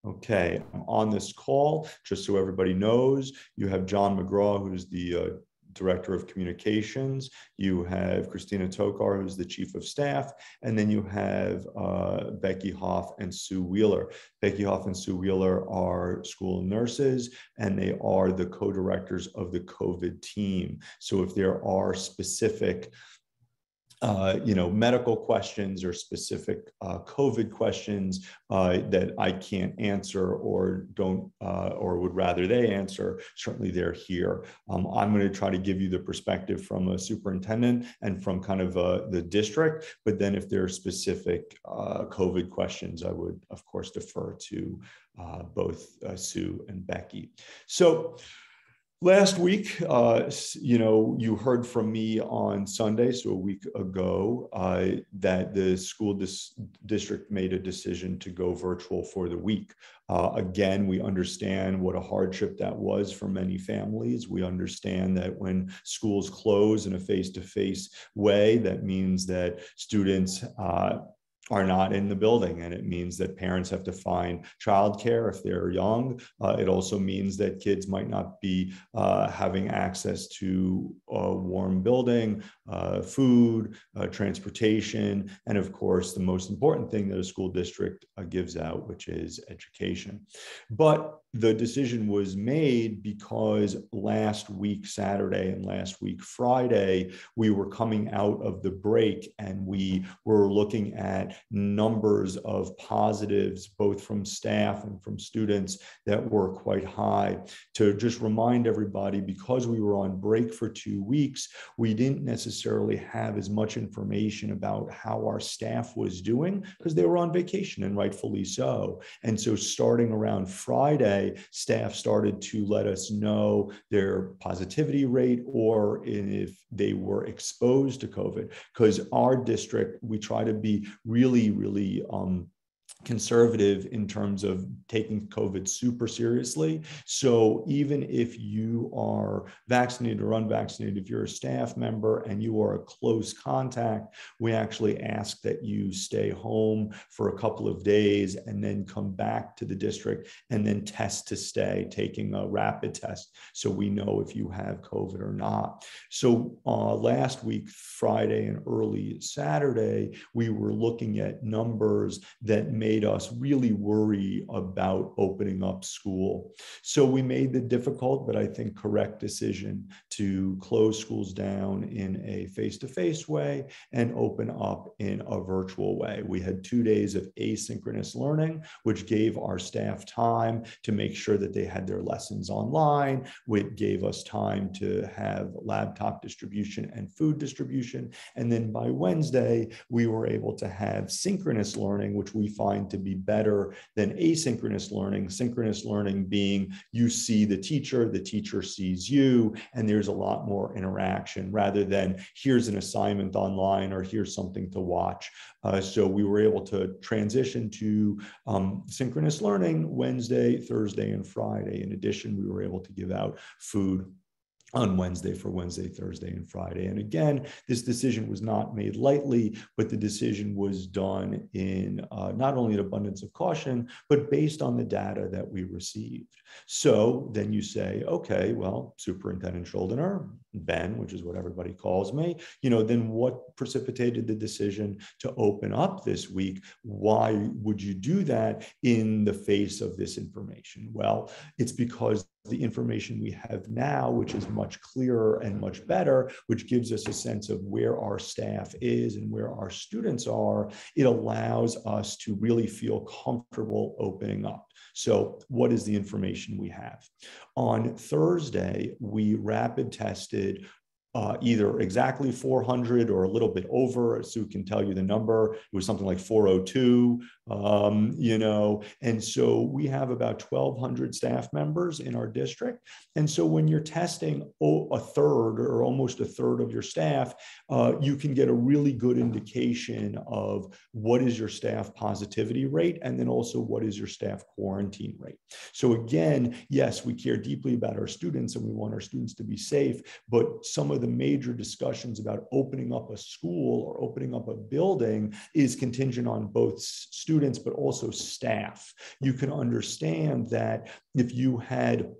Okay, I'm on this call, just so everybody knows, you have John McGraw, who's the Director of Communications. You have Christina Tokar, who's the Chief of Staff. And then you have Becky Hoff and Sue Wheeler. Becky Hoff and Sue Wheeler are school nurses, and they are the co-directors of the COVID team. So if there are specific medical questions or specific COVID questions that I can't answer or don't or would rather they answer, certainly they're here. I'm going to try to give you the perspective from a superintendent and from kind of the district, but then if there are specific COVID questions, I would, of course, defer to both Sue and Becky. So, last week, you heard from me on Sunday, so a week ago, that the school district made a decision to go virtual for the week. Again, we understand what a hardship that was for many families. We understand that when schools close in a face-to-face way, that means that students are not in the building, and it means that parents have to find childcare if they're young. It also means that kids might not be having access to a warm building, food, transportation, and of course, the most important thing that a school district gives out, which is education. But the decision was made because last week, Saturday, and last week, Friday, we were coming out of the break and we were looking at numbers of positives, both from staff and from students, that were quite high. To just remind everybody, because we were on break for 2 weeks, we didn't necessarily have as much information about how our staff was doing because they were on vacation, and rightfully so. And so starting around Friday, staff started to let us know their positivity rate or if they were exposed to COVID, because our district, we try to be really conservative in terms of taking COVID super seriously. So even if you are vaccinated or unvaccinated, if you're a staff member and you are a close contact, we actually ask that you stay home for a couple of days and then come back to the district and then test to stay, taking a rapid test so we know if you have COVID or not. So last week, Friday and early Saturday, we were looking at numbers that made us really worry about opening up school. So we made the difficult, but I think correct decision to close schools down in a face-to-face way and open up in a virtual way. We had 2 days of asynchronous learning, which gave our staff time to make sure that they had their lessons online, which gave us time to have laptop distribution and food distribution. And then by Wednesday, we were able to have synchronous learning, which we find to be better than asynchronous learning. Synchronous learning being you see the teacher sees you, and there's a lot more interaction rather than here's an assignment online or here's something to watch. So we were able to transition to synchronous learning Wednesday, Thursday, and Friday. In addition, we were able to give out food on Wednesday for Wednesday, Thursday, and Friday. And again, this decision was not made lightly, but the decision was done in not only an abundance of caution, but based on the data that we received. So then you say, okay, well, Superintendent Schuldiner, Ben, which is what everybody calls me, then what precipitated the decision to open up this week? Why would you do that in the face of this information? Well, it's because the information we have now, which is much clearer and much better, which gives us a sense of where our staff is and where our students are, it allows us to really feel comfortable opening up. So what is the information we have? On Thursday, we rapid tested either exactly 400 or a little bit over. Sue can tell you the number. It was something like 402, and so we have about 1,200 staff members in our district. And so when you're testing a third or almost a third of your staff, you can get a really good indication of what is your staff positivity rate, and then also what is your staff quarantine rate. So again, yes, we care deeply about our students and we want our students to be safe, but some of the major discussions about opening up a school or opening up a building is contingent on both students, but also staff. You can understand that if you had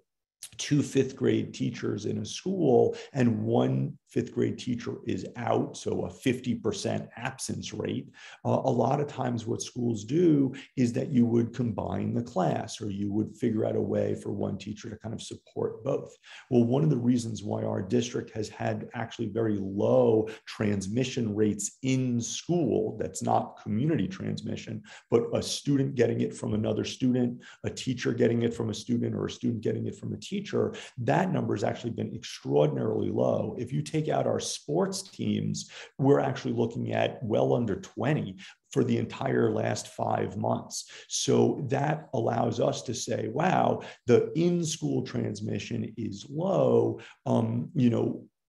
2 fifth grade teachers in a school and 1 fifth grade teacher is out, so a 50% absence rate, a lot of times what schools do is that you would combine the class, or you would figure out a way for one teacher to kind of support both. Well, one of the reasons why our district has had actually very low transmission rates in school, that's not community transmission, but a student getting it from another student, a teacher getting it from a student, or a student getting it from a teacher, that number has actually been extraordinarily low. If you take out our sports teams, we're actually looking at well under 20 for the entire last 5 months. So that allows us to say, wow, the in-school transmission is low.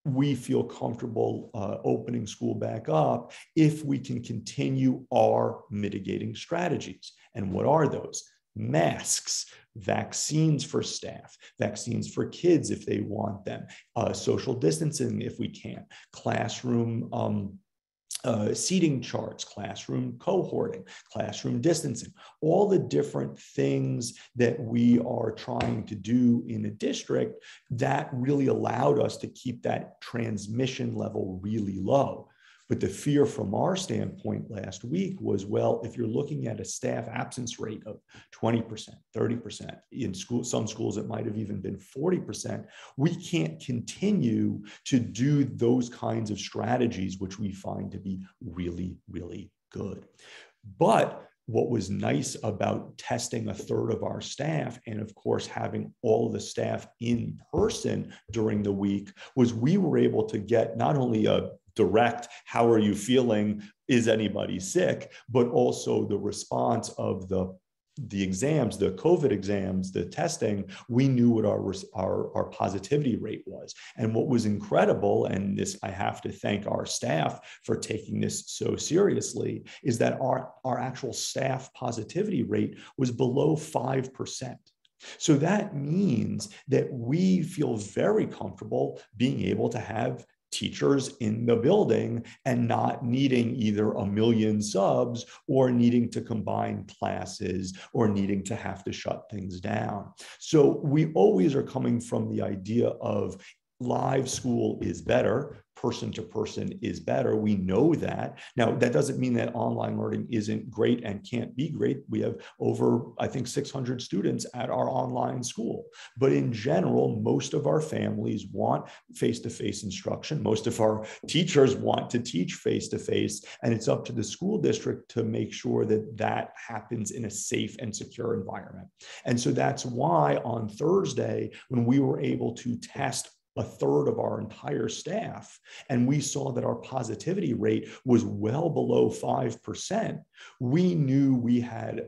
We feel comfortable opening school back up if we can continue our mitigating strategies. And what are those? Masks, vaccines for staff, vaccines for kids if they want them, social distancing if we can, classroom seating charts, classroom cohorting, classroom distancing, all the different things that we are trying to do in a district that really allowed us to keep that transmission level really low. But the fear from our standpoint last week was, well, if you're looking at a staff absence rate of 20%, 30%, in school, some schools it might have even been 40%, we can't continue to do those kinds of strategies, which we find to be really, really good. But what was nice about testing a third of our staff, and of course having all of the staff in person during the week, was we were able to get not only a direct, how are you feeling? Is anybody sick? But also the response of the exams, the COVID exams, the testing, we knew what our positivity rate was. And what was incredible, and this I have to thank our staff for taking this so seriously, is that our actual staff positivity rate was below 5%. So that means that we feel very comfortable being able to have teachers in the building and not needing either a million subs or needing to combine classes or needing to have to shut things down. So we always are coming from the idea of live school is better, person to person is better. We know that. Now, that doesn't mean that online learning isn't great and can't be great. We have over, I think, 600 students at our online school. But in general, most of our families want face-to-face instruction. Most of our teachers want to teach face-to-face, and it's up to the school district to make sure that that happens in a safe and secure environment. And so that's why on Thursday, when we were able to test a third of our entire staff, and we saw that our positivity rate was well below 5%, we knew we had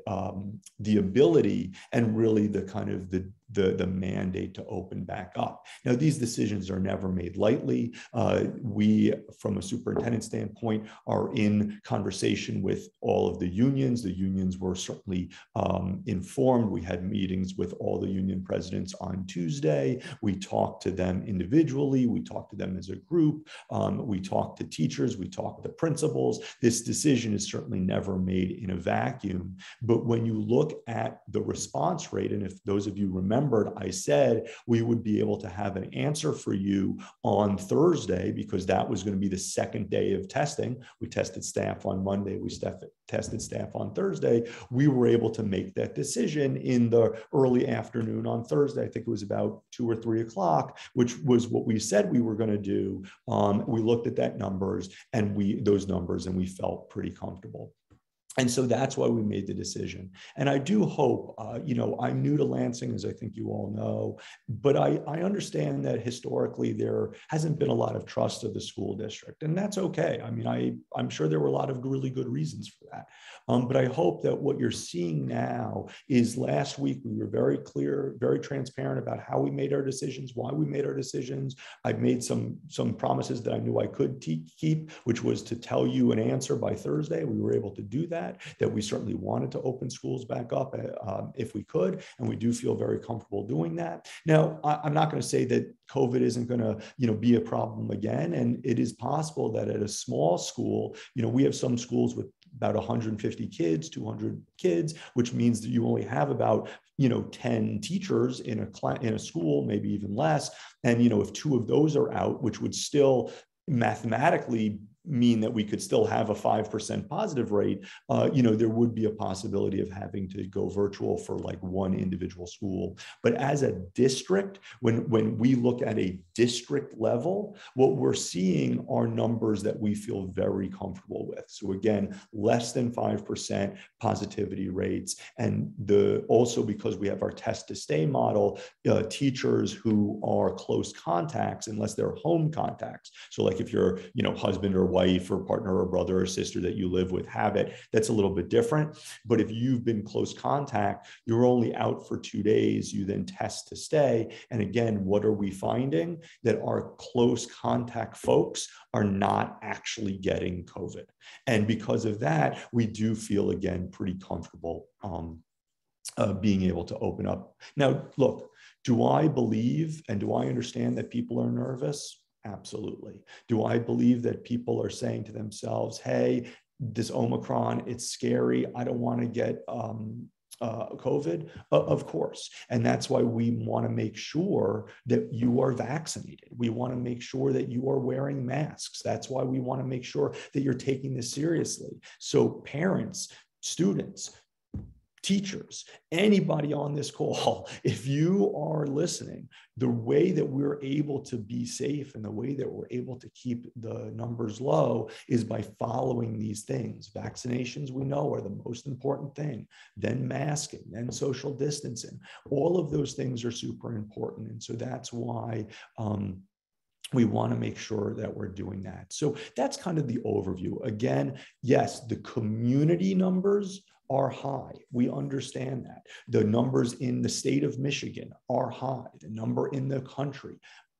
the ability and really the kind of the mandate to open back up. Now, these decisions are never made lightly. We, from a superintendent standpoint, are in conversation with all of the unions. The unions were certainly informed. We had meetings with all the union presidents on Tuesday. We talked to them individually. We talked to them as a group. We talked to teachers. We talked to principals. This decision is certainly never made in a vacuum. But when you look at the response rate, and if those of you remembered, I said we would be able to have an answer for you on Thursday because that was going to be the second day of testing. We tested staff on Monday. We tested staff on Thursday. We were able to make that decision in the early afternoon on Thursday. I think it was about 2 or 3 o'clock, which was what we said we were going to do. We looked at those numbers, and we felt pretty comfortable. And so that's why we made the decision. And I do hope, I'm new to Lansing, as I think you all know, but I understand that historically there hasn't been a lot of trust of the school district, and that's okay. I mean, I'm sure there were a lot of really good reasons for that. But I hope that what you're seeing now is last week we were very clear, very transparent about how we made our decisions, why we made our decisions. I made some promises that I knew I could keep, which was to tell you an answer by Thursday. We were able to do that. that we certainly wanted to open schools back up if we could, and we do feel very comfortable doing that. Now, I'm not going to say that COVID isn't going to, be a problem again, and it is possible that at a small school, we have some schools with about 150 kids, 200 kids, which means that you only have about 10 teachers in a school, maybe even less. And if two of those are out, which would still mathematically mean that we could still have a 5% positive rate, there would be a possibility of having to go virtual for like one individual school. But as a district, when we look at a district level, what we're seeing are numbers that we feel very comfortable with. So again, less than 5% positivity rates. And also because we have our test to stay model, teachers who are close contacts, unless they're home contacts. So like if you're, husband or wife or partner or brother or sister that you live with have it, that's a little bit different. But if you've been close contact, you're only out for 2 days, you then test to stay. And again, what are we finding? That our close contact folks are not actually getting COVID. And because of that, we do feel, again, pretty comfortable being able to open up. Now, look, do I believe and do I understand that people are nervous? Absolutely. Do I believe that people are saying to themselves, hey, this Omicron, it's scary, I don't want to get COVID? Of course. And that's why we want to make sure that you are vaccinated. We want to make sure that you are wearing masks. That's why we want to make sure that you're taking this seriously. So parents, students, teachers, anybody on this call, if you are listening, the way that we're able to be safe and the way that we're able to keep the numbers low is by following these things. Vaccinations, we know, are the most important thing, then masking, then social distancing. All of those things are super important. And so that's why we want to make sure that we're doing that. So that's kind of the overview. Again, yes, the community numbers are high. We understand that. The numbers in the state of Michigan are high. The number in the country,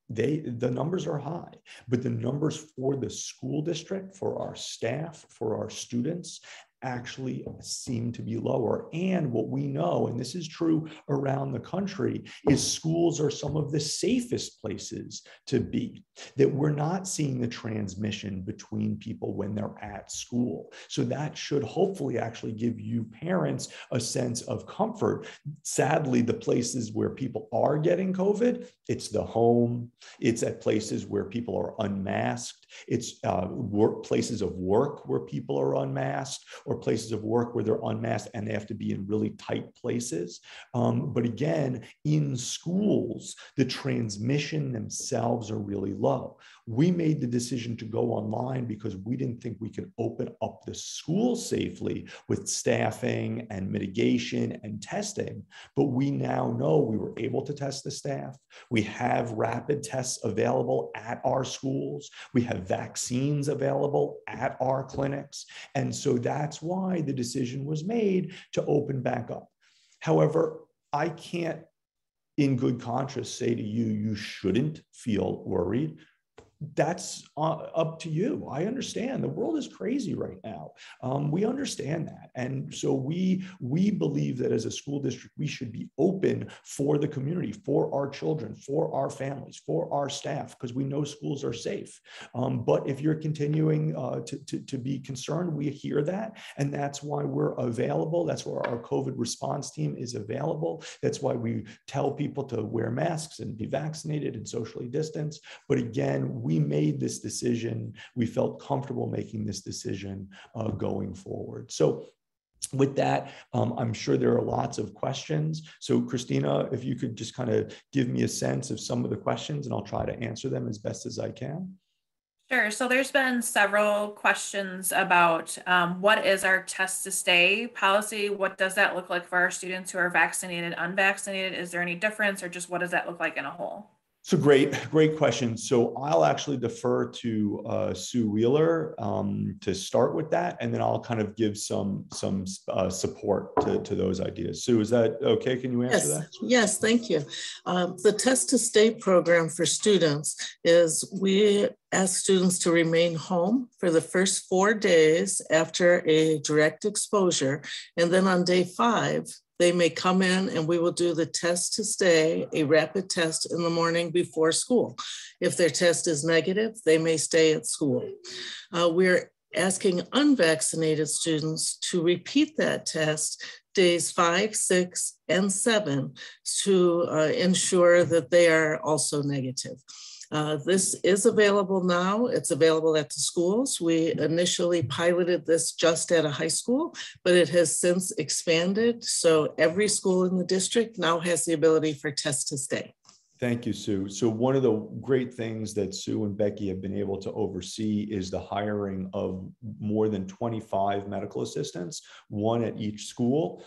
the numbers are high, but the numbers for the school district, for our staff, for our students, actually seem to be lower. And what we know, and this is true around the country, is schools are some of the safest places to be, that we're not seeing the transmission between people when they're at school. So that should hopefully actually give you parents a sense of comfort. Sadly, the places where people are getting COVID, it's the home, it's at places where people are unmasked, it's places of work where people are unmasked, or places of work where they're unmasked and they have to be in really tight places. But again, in schools, the transmission themselves are really low. We made the decision to go online because we didn't think we could open up the school safely with staffing and mitigation and testing. But we now know we were able to test the staff. We have rapid tests available at our schools. We have vaccines available at our clinics. And so that's why the decision was made to open back up. However, I can't in good conscience say to you, you shouldn't feel worried. That's up to you. I understand the world is crazy right now. We understand that. And so we believe that as a school district, we should be open for the community, for our children, for our families, for our staff, because we know schools are safe. But if you're continuing to be concerned, we hear that. And that's why we're available. That's why our COVID response team is available. That's why we tell people to wear masks and be vaccinated and socially distance. But again, we made this decision. We felt comfortable making this decision going forward. So with that, I'm sure there are lots of questions. So Christina, if you could just kind of give me a sense of some of the questions and I'll try to answer them as best as I can. Sure. So there's been several questions about what is our test to stay policy? What does that look like for our students who are vaccinated, unvaccinated? Is there any difference, or just what does that look like in a whole? So great question. So I'll actually defer to Sue Wheeler to start with that, and then I'll kind of give some support to those ideas. Sue, is that okay? Can you answer that? Yes, thank you. The Test to Stay program for students is we ask students to remain home for the first 4 days after a direct exposure, and then on day 5, they may come in and we will do the test to stay, a rapid test in the morning before school. If their test is negative, they may stay at school. We're asking unvaccinated students to repeat that test days 5, 6, and 7 to ensure that they are also negative. This is available now. It's available at the schools. We initially piloted this just at a high school, but it has since expanded. So every school in the district now has the ability for test to stay. Thank you, Sue. So one of the great things that Sue and Becky have been able to oversee is the hiring of more than 25 medical assistants, one at each school.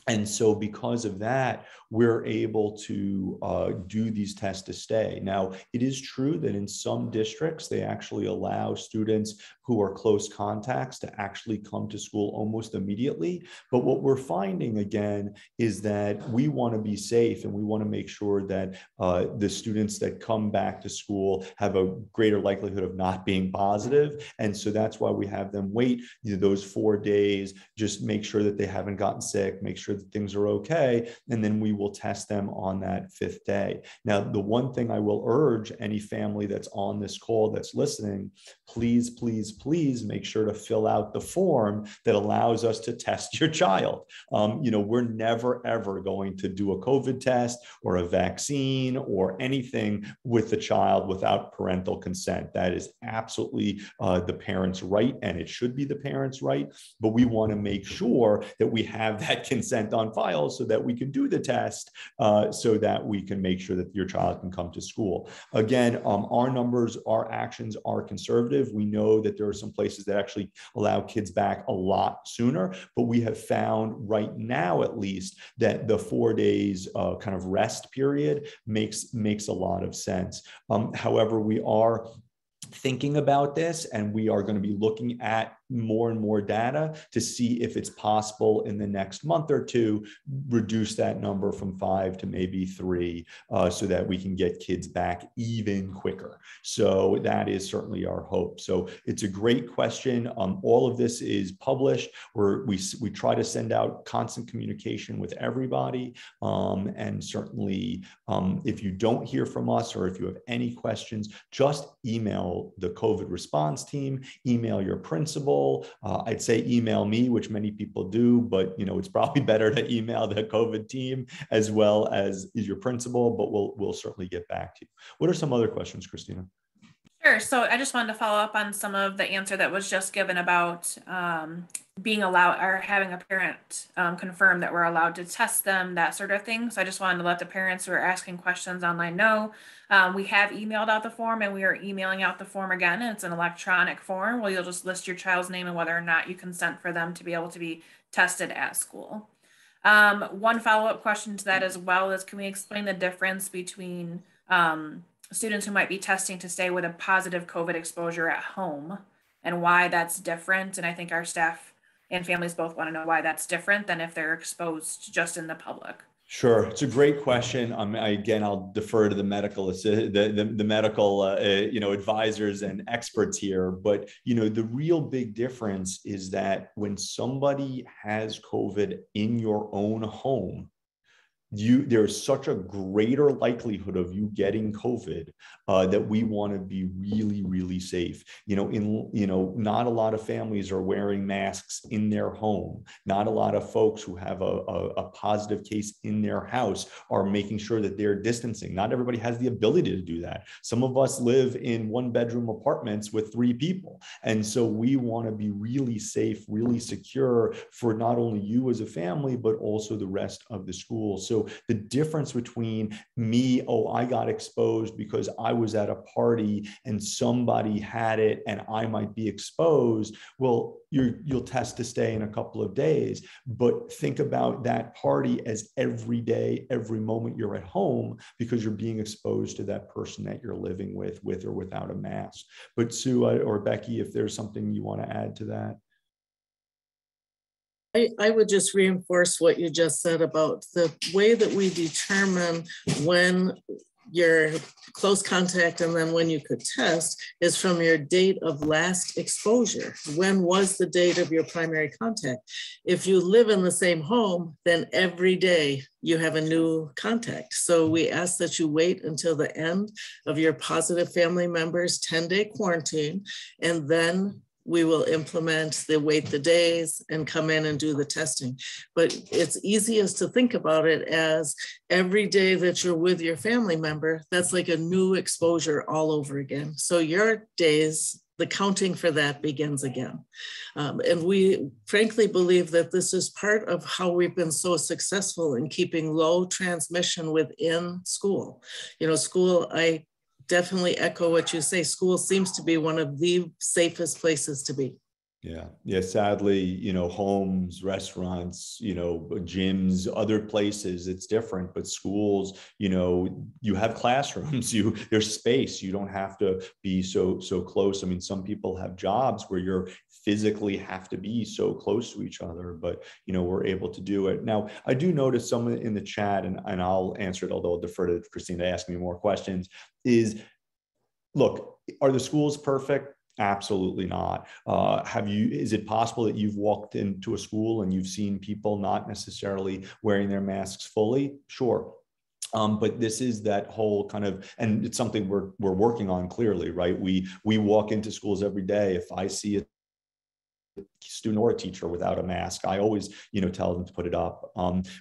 And so because of that, we're able to do these tests to stay. Now, it is true that in some districts, they actually allow students who are close contacts to actually come to school almost immediately. But what we're finding again is that we want to be safe, and we want to make sure that the students that come back to school have a greater likelihood of not being positive. And so that's why we have them wait those 4 days, just make sure that they haven't gotten sick, make sure that things are okay, and then we will test them on that 5th day. Now, the one thing I will urge any family that's on this call that's listening, please, please, please make sure to fill out the form that allows us to test your child. We're never, ever going to do a COVID test or a vaccine or anything with the child without parental consent. That is absolutely the parent's right, and it should be the parent's right, but we want to make sure that we have that consent on file so that we can do the test, so that we can make sure that your child can come to school. Again, our numbers, our actions are conservative. We know that there are some places that actually allow kids back a lot sooner, but we have found right now, at least, that the 4 days kind of rest period makes a lot of sense. However, we are thinking about this, and we are going to be looking at more and more data to see if it's possible in the next month or 2, reduce that number from 5 to maybe 3, so that we can get kids back even quicker. So that is certainly our hope. So it's a great question. All of this is published. We try to send out constant communication with everybody. And certainly if you don't hear from us, or if you have any questions, just email the COVID response team, email your principal. I'd say email me, which many people do, but it's probably better to email the COVID team as well as your principal, but we'll certainly get back to you. What are some other questions, Christina? Sure. So I just wanted to follow up on some of the answer that was just given about being allowed, or having a parent confirm that we're allowed to test them, that sort of thing. So I just wanted to let the parents who are asking questions online know. We have emailed out the form, and we are emailing out the form again. And it's an electronic form where you'll just list your child's name and whether or not you consent for them to be able to be tested at school. One follow-up question to that as well is, can we explain the difference between students who might be testing to stay with a positive COVID exposure at home and why that's different? And I think our staff and families both want to know why that's different than if they're exposed just in the public. Sure, it's a great question. Again, I'll defer to the medical advisors and experts here. But the real big difference is that when somebody has COVID in your own home, there's such a greater likelihood of you getting COVID that we want to be really, really safe. Not a lot of families are wearing masks in their home. Not a lot of folks who have a positive case in their house are making sure that they're distancing. Not everybody has the ability to do that. Some of us live in 1-bedroom apartments with 3 people. And so we want to be really safe, really secure for not only you as a family, but also the rest of the school. So So the difference between me, oh, I got exposed because I was at a party and somebody had it and I might be exposed. Well, you'll test to stay in a couple of days, but think about that party as every day, every moment you're at home, because you're being exposed to that person that you're living with or without a mask. But Sue or Becky, if there's something you want to add to that. I would just reinforce what you just said about the way that we determine when your close contact and then when you could test is from your date of last exposure. When was the date of your primary contact? If you live in the same home, then every day you have a new contact. So we ask that you wait until the end of your positive family member's 10-day quarantine, and then we will implement the wait the days and come in and do the testing. But it's easiest to think about it as every day that you're with your family member, that's like a new exposure all over again. So your days, the counting for that begins again. And we frankly believe that this is part of how we've been so successful in keeping low transmission within school. You know, school, I definitely echo what you say. School seems to be one of the safest places to be. Yeah. Sadly, homes, restaurants, gyms, other places, it's different. But schools, you have classrooms, there's space. You don't have to be so close. I mean, some people have jobs where you're physically have to be so close to each other, but we're able to do it. Now, I do notice someone in the chat, and I'll answer it, although I'll defer to Christina to ask me more questions, is, look, are the schools perfect? Absolutely not. Is it possible that you've walked into a school and you've seen people not necessarily wearing their masks fully? Sure. But this is that whole kind of, and it's something we're working on clearly, right? We walk into schools every day. If I see a student or a teacher without a mask, I always, tell them to put it up.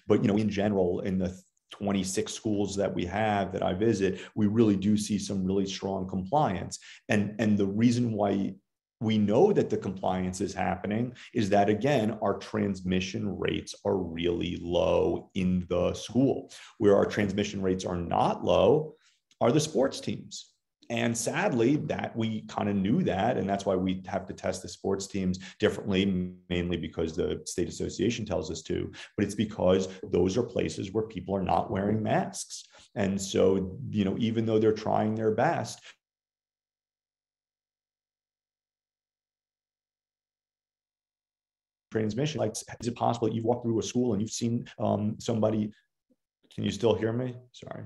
But, in general, in the 26 schools that we have that I visit, we really do see some really strong compliance. And the reason why we know that the compliance is happening is that, again, our transmission rates are really low in the school. Where our transmission rates are not low are the sports teams. And sadly, that we kind of knew that, and that's why we have to test the sports teams differently, mainly because the state association tells us to, but it's because those are places where people are not wearing masks. And so, even though they're trying their best, transmission, like, is it possible that you've walked through a school and you've seen somebody, can you still hear me? Sorry.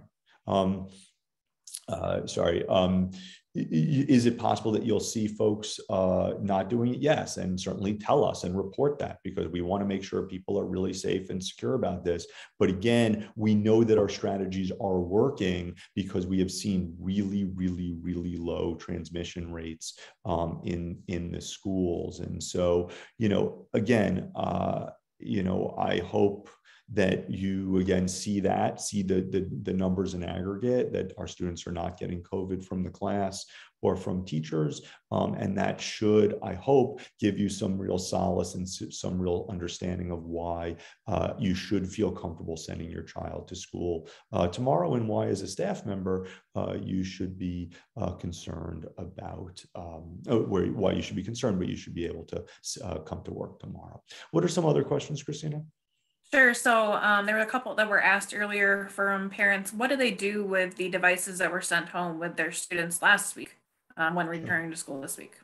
Is it possible that you'll see folks not doing it? Yes, and certainly tell us and report that, because we want to make sure people are really safe and secure about this. But again, we know that our strategies are working because we have seen really, really, really low transmission rates in the schools. And so, again, I hope that you again see the numbers in aggregate, that our students are not getting COVID from the class or from teachers. And that should, I hope, give you some real solace and some real understanding of why you should feel comfortable sending your child to school tomorrow, and why, as a staff member, you should be concerned about, why you should be concerned, but you should be able to come to work tomorrow. What are some other questions, Christina? Sure. So there were a couple that were asked earlier from parents. What do they do with the devices that were sent home with their students last week when returning to school this week?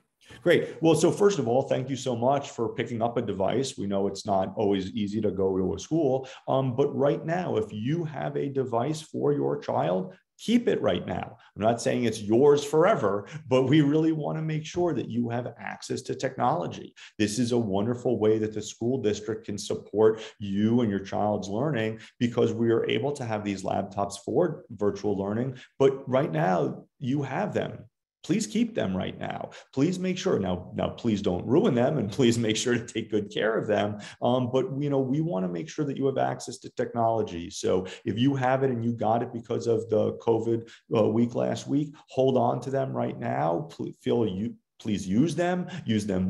Great. Well, so first of all, thank you so much for picking up a device. We know it's not always easy to go to a school, but right now, if you have a device for your child, keep it right now. I'm not saying it's yours forever, but we really want to make sure that you have access to technology. This is a wonderful way that the school district can support you and your child's learning, because we are able to have these laptops for virtual learning. But right now, you have them. Please keep them right now. Please make sure, now please don't ruin them, and please make sure to take good care of them. But we want to make sure that you have access to technology. So if you have it and you got it because of the COVID week last week, hold on to them right now. please use them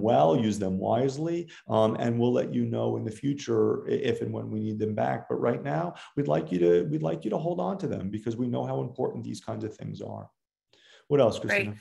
well, use them wisely, and we'll let you know in the future if and when we need them back. But right now, we'd like you to hold on to them because we know how important these kinds of things are. What else, Christina?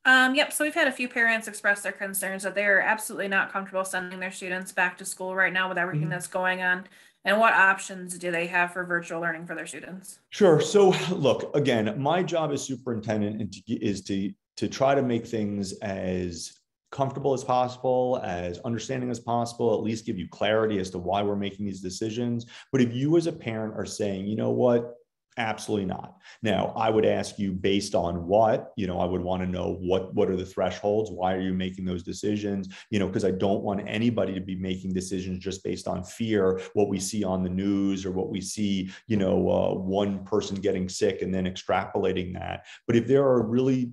Yep. So we've had a few parents express their concerns that they are absolutely not comfortable sending their students back to school right now with everything that's going on. And what options do they have for virtual learning for their students? Sure. So look, again, my job as superintendent is to try to make things as comfortable as possible, as understanding as possible, at least give you clarity as to why we're making these decisions. But if you as a parent are saying, you know what, absolutely not. Now, I would ask you based on what, I would want to know what are the thresholds? Why are you making those decisions? Because I don't want anybody to be making decisions just based on fear, what we see on the news or what we see, one person getting sick and then extrapolating that. But if there are really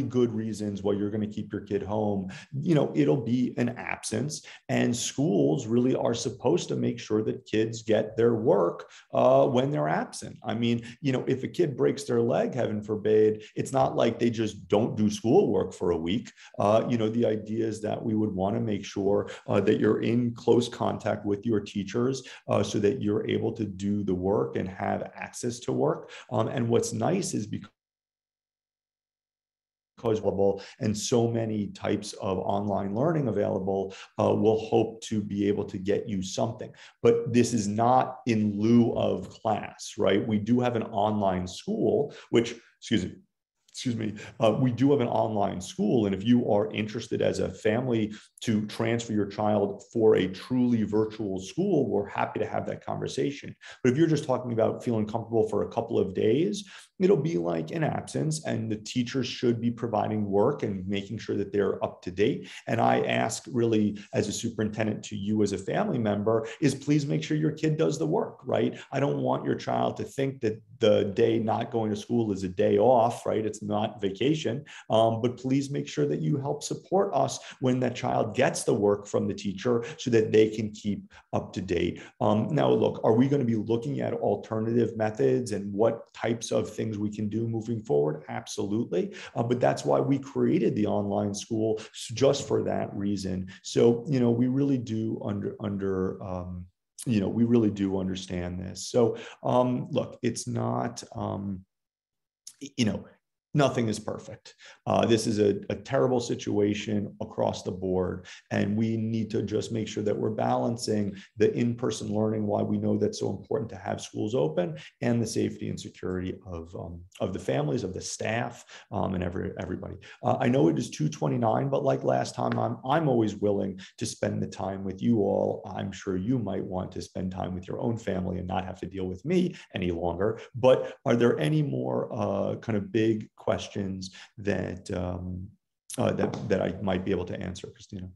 good reasons why you're going to keep your kid home, it'll be an absence. And schools really are supposed to make sure that kids get their work when they're absent. I mean, if a kid breaks their leg, heaven forbid, it's not like they just don't do schoolwork for a week. The idea is that we would want to make sure that you're in close contact with your teachers so that you're able to do the work and have access to work. And what's nice is because and so many types of online learning available, we'll hope to be able to get you something. But this is not in lieu of class, right? We do have an online school, which, we do have an online school. And if you are interested as a family to transfer your child for a truly virtual school, we're happy to have that conversation. But if you're just talking about feeling comfortable for a couple of days, it'll be like an absence, and the teachers should be providing work and making sure that they're up to date. And I ask really as a superintendent to you as a family member is please make sure your kid does the work, right? I don't want your child to think that the day not going to school is a day off, right? It's not vacation, but please make sure that you help support us when that child gets the work from the teacher so that they can keep up to date. Now, look, are we going to be looking at alternative methods and what types of things we can do moving forward? Absolutely. But that's why we created the online school, just for that reason. So, we really do we really do understand this. So, look, it's not, nothing is perfect. This is a terrible situation across the board, and we need to just make sure that we're balancing the in-person learning, why we know that's so important to have schools open, and the safety and security of the families, of the staff, and everybody. I know it is 2:29, but like last time, I'm always willing to spend the time with you all. I'm sure you might want to spend time with your own family and not have to deal with me any longer. But are there any more kind of big questions that I might be able to answer, Christina?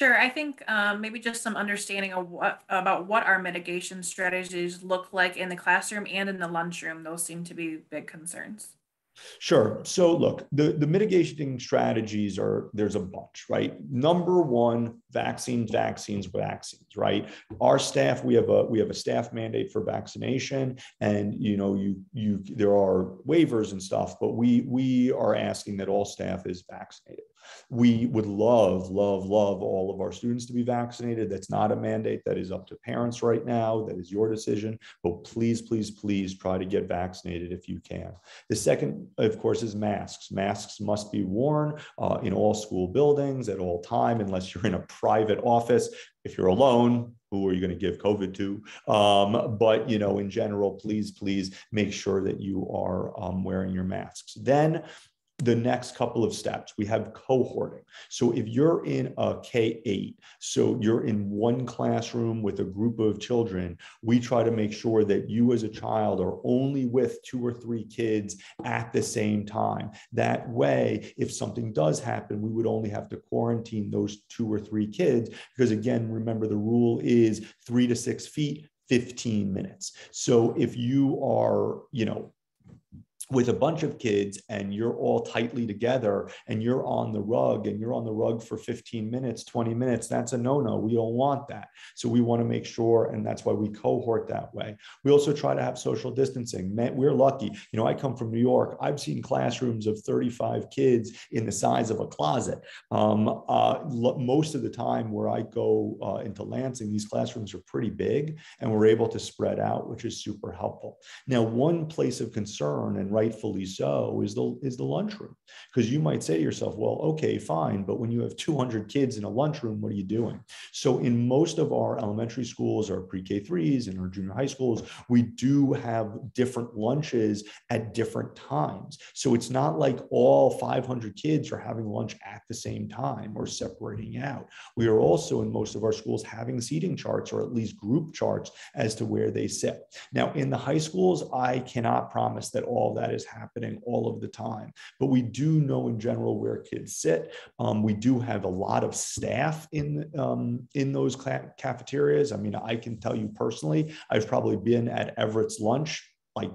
Sure. I think maybe just some understanding of about what our mitigation strategies look like in the classroom and in the lunchroom. Those seem to be big concerns. Sure. So look, the mitigating strategies there's a bunch, right? Number one, vaccines, right? Our staff, we have a staff mandate for vaccination, and there are waivers and stuff, but we are asking that all staff is vaccinated. We would love all of our students to be vaccinated. That's not a mandate. That is up to parents right now. That is your decision. But please try to get vaccinated if you can. The second, of course, is masks. Masks must be worn in all school buildings at all time, unless you're in a private office. If you're alone, who are you going to give COVID to? But in general, please make sure that you are wearing your masks. Then the next couple of steps, we have cohorting. So if you're in a K-8, so you're in one classroom with a group of children, we try to make sure that you as a child are only with 2 or 3 kids at the same time. That way, if something does happen, we would only have to quarantine those 2 or 3 kids, because again, remember the rule is 3 to 6 feet, 15 minutes. So if you are, with a bunch of kids and you're all tightly together and you're on the rug for 15 minutes, 20 minutes, that's a no-no. We don't want that. So we want to make sure, and that's why we cohort that way. We also try to have social distancing. We're lucky. You know, I come from New York. I've seen classrooms of 35 kids in the size of a closet. Most of the time where I go into Lansing, these classrooms are pretty big and we're able to spread out, which is super helpful. Now, one place of concern, and rightfully so, is the lunchroom. Because you might say to yourself, well, okay, fine, but when you have 200 kids in a lunchroom, what are you doing? So in most of our elementary schools, our pre-K3s and our junior high schools, we do have different lunches at different times. So it's not like all 500 kids are having lunch at the same time or separating out. We are also in most of our schools having seating charts, or at least group charts, as to where they sit. Now, in the high schools, I cannot promise that all that is happening all of the time, but we do know in general where kids sit. We do have a lot of staff in those cafeterias. I mean, I can tell you personally, I've probably been at Everett's lunch like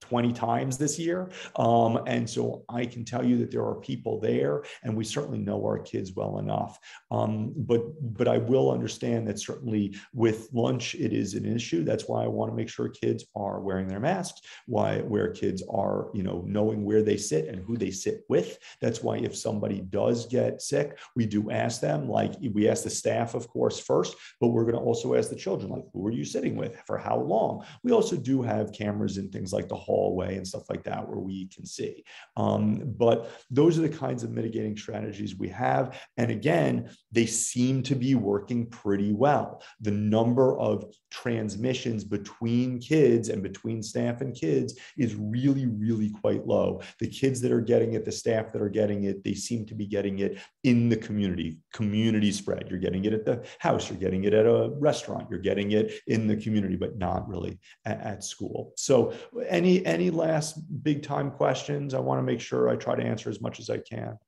20 times this year. And so I can tell you that there are people there, and we certainly know our kids well enough. But I will understand that certainly with lunch, it is an issue. That's why I want to make sure kids are wearing their masks, where kids are, you know, knowing where they sit and who they sit with. That's why if somebody does get sick, we do ask them, like we ask the staff, of course, first, but we're going to also ask the children, like, who are you sitting with? For how long? We also do have cameras in things like the hallway and stuff like that where we can see. But those are the kinds of mitigating strategies we have. And again, they seem to be working pretty well. The number of transmissions between kids and between staff and kids is really, really quite low. The kids that are getting it, the staff that are getting it, they seem to be getting it in the community spread. You're getting it at the house, you're getting it at a restaurant, you're getting it in the community, but not really at school. So any last big time questions? I want to make sure I try to answer as much as I can.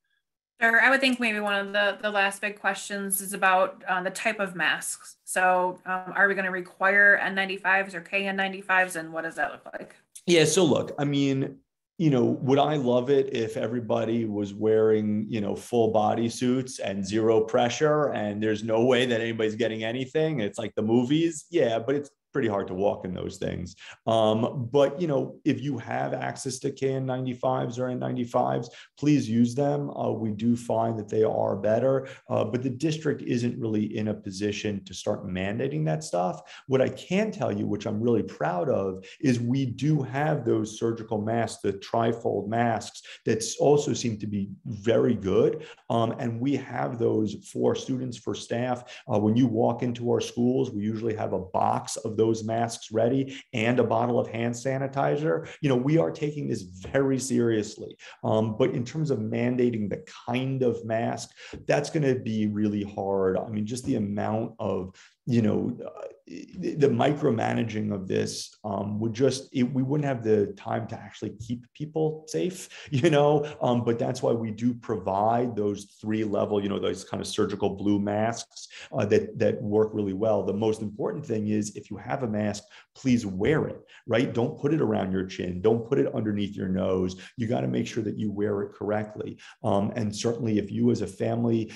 Sure. I would think maybe one of the last big questions is about the type of masks. So are we going to require N95s or KN95s, and what does that look like? Yeah, so look, I mean, you know, would I love it if everybody was wearing, you know, full body suits and zero pressure and there's no way that anybody's getting anything? It's like the movies. Yeah, but it's pretty hard to walk in those things. But, you know, if you have access to KN95s or N95s, please use them. We do find that they are better, but the district isn't really in a position to start mandating that stuff. What I can tell you, which I'm really proud of, is we do have those surgical masks, the trifold masks, that also seem to be very good. And we have those for students, for staff. When you walk into our schools, we usually have a box of those masks ready and a bottle of hand sanitizer. You know, we are taking this very seriously. But in terms of mandating the kind of mask, that's going to be really hard. I mean, just the amount of, you know, the micromanaging of this would just, we wouldn't have the time to actually keep people safe, you know, but that's why we do provide those 3-level, you know, those kind of surgical blue masks that work really well. The most important thing is, if you have a mask, please wear it, right? Don't put it around your chin. Don't put it underneath your nose. You got to make sure that you wear it correctly. And certainly if you as a family,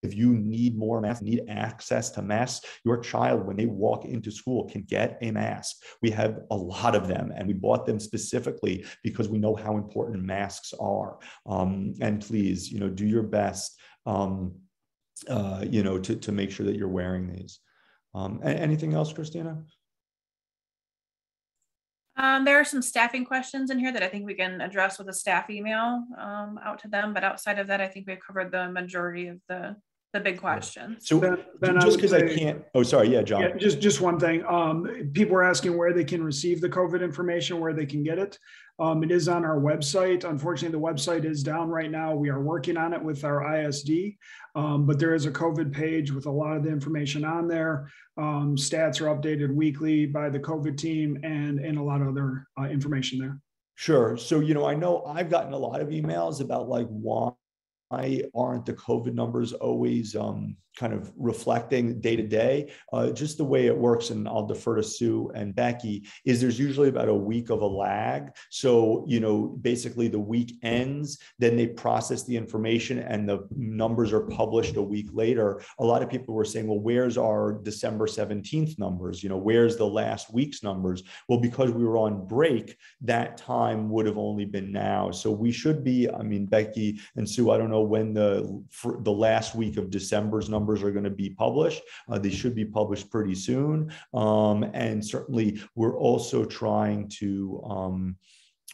if you need more masks, need access to masks, your child, when they walk into school, can get a mask. We have a lot of them, and we bought them specifically because we know how important masks are. And please, you know, do your best, you know, to make sure that you're wearing these. Anything else, Christina? There are some staffing questions in here that I think we can address with a staff email out to them. But outside of that, I think we've covered the majority of the big questions. So Ben, just because I can't, oh, sorry. Yeah, John. Yeah, just one thing. People are asking where they can receive the COVID information, where they can get it. It is on our website. Unfortunately, the website is down right now. We are working on it with our ISD, but there is a COVID page with a lot of the information on there. Stats are updated weekly by the COVID team, and a lot of other information there. Sure. So, you know, I know I've gotten a lot of emails about like why why aren't the COVID numbers always kind of reflecting day to day? Just the way it works, and I'll defer to Sue and Becky, is there's usually about a week of a lag. So, basically the week ends, then they process the information and the numbers are published a week later. A lot of people were saying, well, where's our December 17th numbers? Where's the last week's numbers? Well, because we were on break, that time would have only been now. So we should be, Becky and Sue, I don't know when the last week of December's numbers are going to be published. They should be published pretty soon. And certainly we're also trying to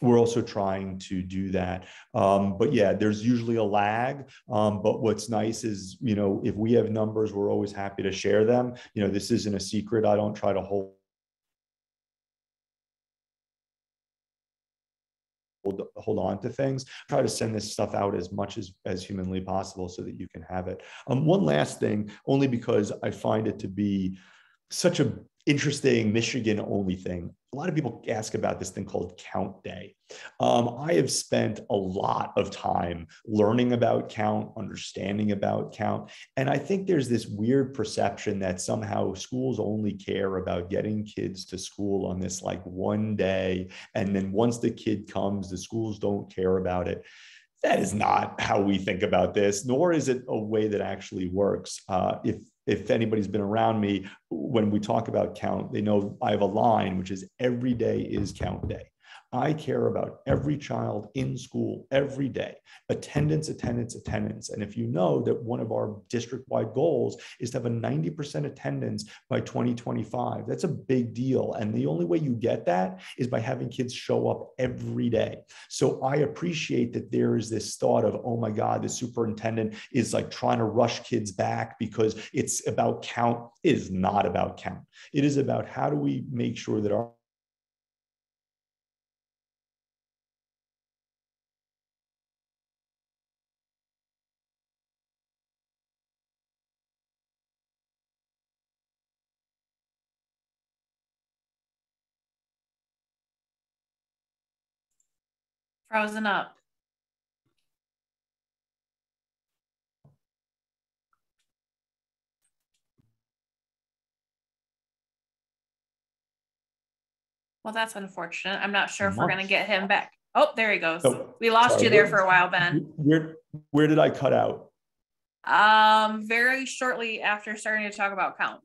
do that. But yeah, there's usually a lag. But what's nice is, if we have numbers, we're always happy to share them. This isn't a secret. I don't try to hold on to things. Try to send this stuff out as much as humanly possible so that you can have it. One last thing, only because I find it to be such a interesting Michigan only thing. A lot of people ask about this thing called Count Day. I have spent a lot of time learning about count, understanding about count. And I think there's this weird perception that somehow schools only care about getting kids to school on this like one day. And then once the kid comes, the schools don't care about it. That is not how we think about this, nor is it a way that actually works. If anybody's been around me, when we talk about count, they know I have a line, which is every day is count day. I care about every child in school every day. Attendance, attendance, attendance. And if you know that one of our district-wide goals is to have a 90% attendance by 2025, that's a big deal. And the only way you get that is by having kids show up every day. So I appreciate that there is this thought of, oh my God, the superintendent is like trying to rush kids back because it's about count. It is not about count. It is about how do we make sure that our Frozen up. Well, that's unfortunate. I'm not sure if we're going to get him back. Oh, there he goes. Oh, we lost sorry, you there for a while, Ben. Where did I cut out? Very shortly after starting to talk about count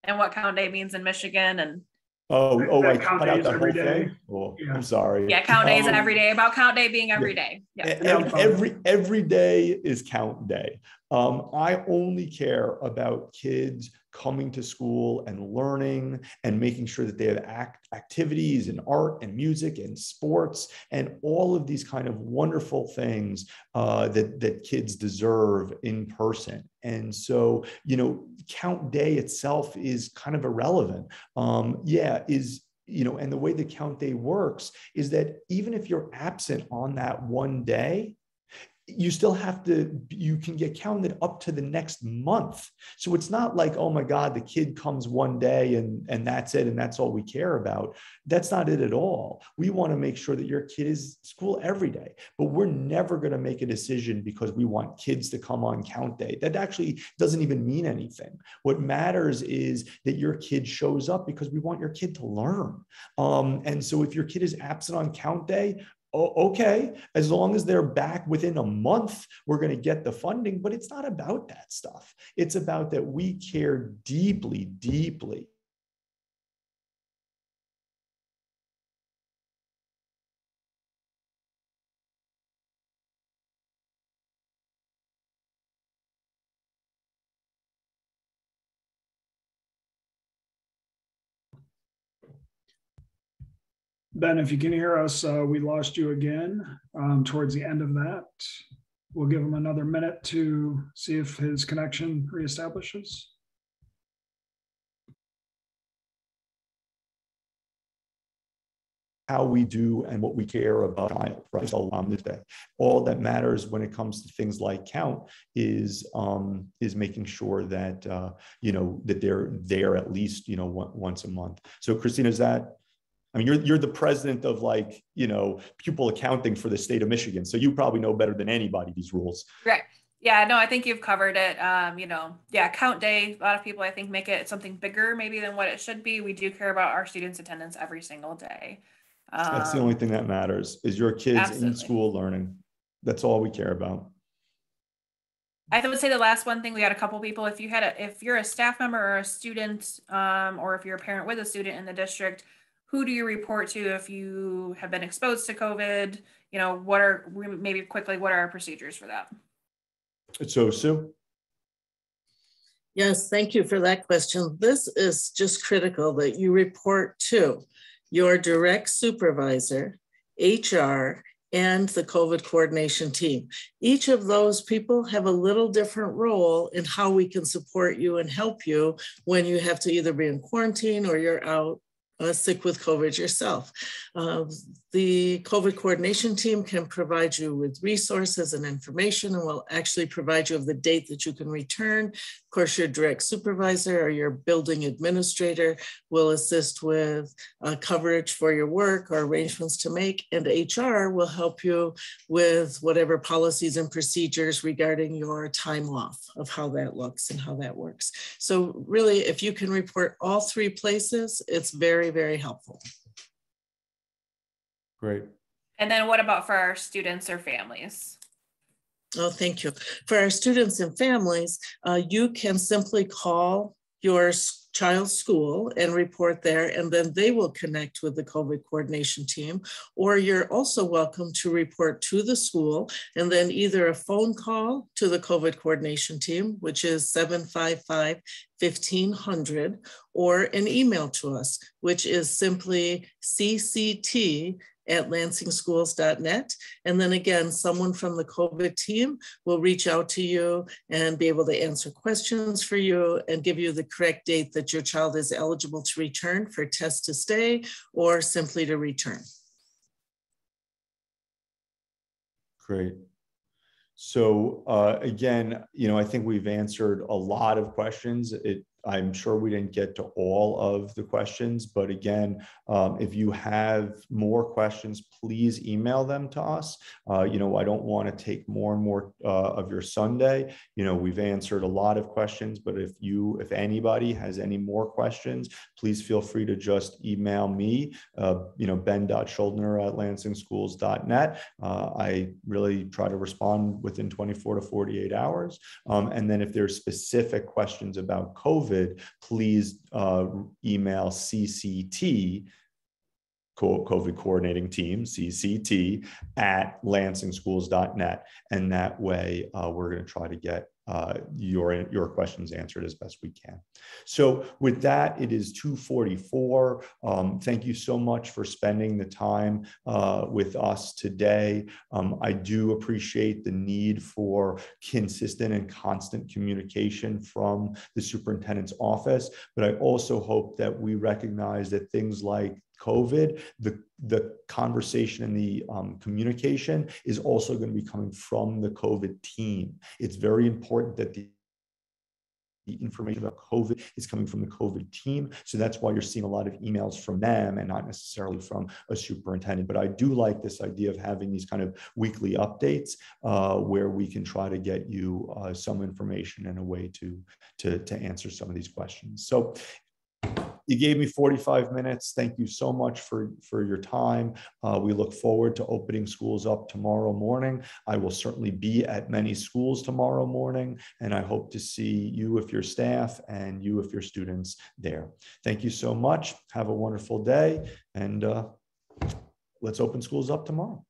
and what count day means in Michigan. And I cut out the whole thing. Oh, yeah. I'm sorry. Yeah, count days every day, about count day being every day. Yeah. Every day is count day. I only care about kids coming to school and learning and making sure that they have activities and art and music and sports and all of these kind of wonderful things that kids deserve in person. And so, count day itself is kind of irrelevant. And the way the count day works is that even if you're absent on that one day, you can get counted up to the next month. So it's not like, oh my God, the kid comes one day and that's it. And that's all we care about. That's not it at all. We want to make sure that your kid is at school every day, but we're never going to make a decision because we want kids to come on count day. That actually doesn't even mean anything. What matters is that your kid shows up because we want your kid to learn. And so if your kid is absent on count day, okay, as long as they're back within a month, we're going to get the funding, but it's not about that stuff. It's about that we care deeply, deeply Ben, if you can hear us, we lost you again towards the end of that. We'll give him another minute to see if his connection reestablishes. how we do and what we care about child, right? So this day, all that matters when it comes to things like count is making sure that that they're there at least once a month. So Christina, is that I mean, you're the president of, like, you know, pupil accounting for the state of Michigan. So you probably know better than anybody these rules. Right. Yeah, no, I think you've covered it. You know, yeah, count day. A lot of people, I think, make it something bigger maybe than what it should be. We do care about our students' attendance every single day. That's the only thing that matters, is your kids in school learning. That's all we care about. I would say the last one thing, we had a couple people, if you're a staff member or a student, or if you're a parent with a student in the district, who do you report to if you have been exposed to COVID? You know, what are our procedures for that? So, Sue? Yes, thank you for that question. This is just critical that you report to your direct supervisor, HR, and the COVID coordination team. Each of those people have a little different role in how we can support you and help you when you have to either be in quarantine or you're out sick with COVID yourself. The COVID coordination team can provide you with resources and information, and will actually provide you of the date that you can return. Of course, your direct supervisor or your building administrator will assist with coverage for your work or arrangements to make, and HR will help you with whatever policies and procedures regarding your time off, of how that looks and how that works. So really, if you can report all three places, it's very, very helpful. Great. And then what about for our students or families? Oh, thank you. For our students and families, you can simply call your child's school and report there, and then they will connect with the COVID coordination team. Or you're also welcome to report to the school, and then either a phone call to the COVID coordination team, which is 755-1500, or an email to us, which is simply cct@lansingschools.net. And then again, someone from the COVID team will reach out to you and be able to answer questions for you and give you the correct date that your child is eligible to return for test to stay or simply to return. Great. So again, you know, I think we've answered a lot of questions. I'm sure we didn't get to all of the questions, but again, if you have more questions, please email them to us. You know, I don't want to take more and more of your Sunday. You know, we've answered a lot of questions, but if anybody has any more questions, please feel free to just email me, you know, ben.schuldner@lansingschools.net. I really try to respond within 24 to 48 hours. And then if there's specific questions about COVID, please email CCT, COVID coordinating team, CCT, @lansingschools.net. And that way we're going to try to get your questions answered as best we can. So with that, it is 2:44. Thank you so much for spending the time with us today. I do appreciate the need for consistent and constant communication from the superintendent's office, but I also hope that we recognize that things like COVID, the conversation and the communication is also going to be coming from the COVID team. It's very important that the information about COVID is coming from the COVID team. So that's why you're seeing a lot of emails from them and not necessarily from a superintendent. But I do like this idea of having these kind of weekly updates where we can try to get you some information and a way to answer some of these questions. So you gave me 45 minutes. Thank you so much for your time. We look forward to opening schools up tomorrow morning. I will certainly be at many schools tomorrow morning, and I hope to see you if you're staff and you if you're students there. Thank you so much. Have a wonderful day, and let's open schools up tomorrow.